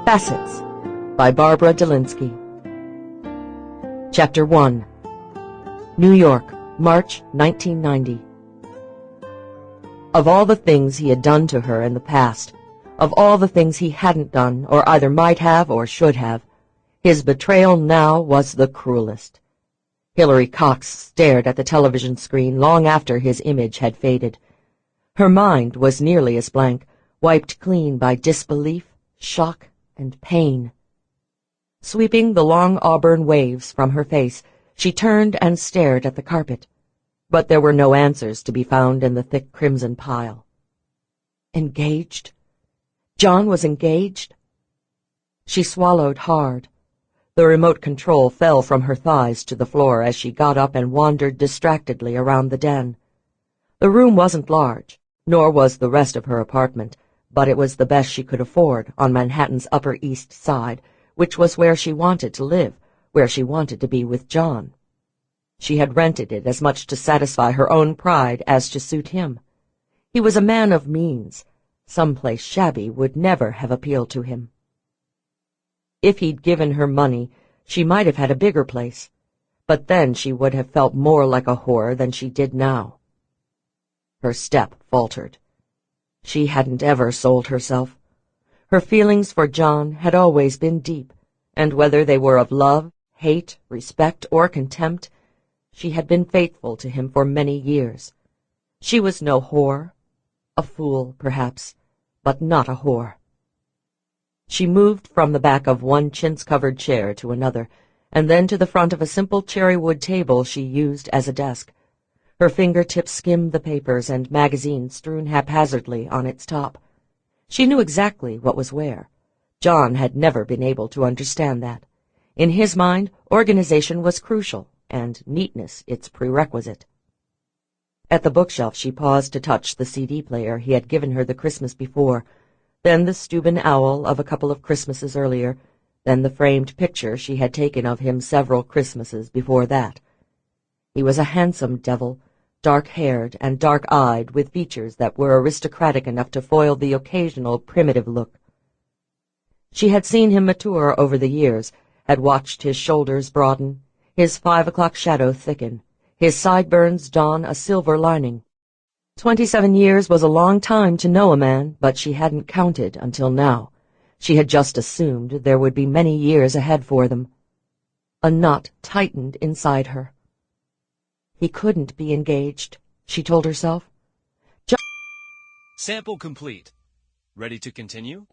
Facets by Barbara Delinsky. Chapter 1. New York, March 1990. Of all the things he had done to her in the past, of all the things he hadn't done, or either might have or should have, his betrayal now was the cruelest. Hillary Cox stared at the television screen long after his image had faded. Her mind was nearly as blank, wiped clean by disbelief, shock, and pain. Sweeping the long auburn waves from her face, she turned and stared at the carpet, but there were no answers to be found in the thick crimson pile. Engaged? John was engaged? She swallowed hard. The remote control fell from her thighs to the floor as she got up and wandered distractedly around the den. The room wasn't large, nor was the rest of her apartment, but it was the best she could afford on Manhattan's Upper East Side, which was where she wanted to live, where she wanted to be with John. She had rented it as much to satisfy her own pride as to suit him. He was a man of means. Some place shabby would never have appealed to him. If he'd given her money, she might have had a bigger place, but then she would have felt more like a whore than she did now. Her step faltered. She hadn't ever sold herself. Her feelings for John had always been deep, and whether they were of love, hate, respect, or contempt, she had been faithful to him for many years. She was no whore. A fool, perhaps, but not a whore. She moved from the back of one chintz-covered chair to another, and then to the front of a simple cherry-wood table she used as a desk. Her fingertips skimmed the papers and magazines strewn haphazardly on its top. She knew exactly what was where. John had never been able to understand that. In his mind, organization was crucial, and neatness its prerequisite. At the bookshelf she paused to touch the CD player he had given her the Christmas before, then the Steuben owl of a couple of Christmases earlier, then the framed picture she had taken of him several Christmases before that. He was a handsome devil, dark-haired and dark-eyed, with features that were aristocratic enough to foil the occasional primitive look. She had seen him mature over the years, had watched his shoulders broaden, his 5 o'clock shadow thicken, his sideburns don a silver lining. 27 years was a long time to know a man, but she hadn't counted until now. She had just assumed there would be many years ahead for them. A knot tightened inside her. He couldn't be engaged, she told herself. Sample complete. Ready to continue?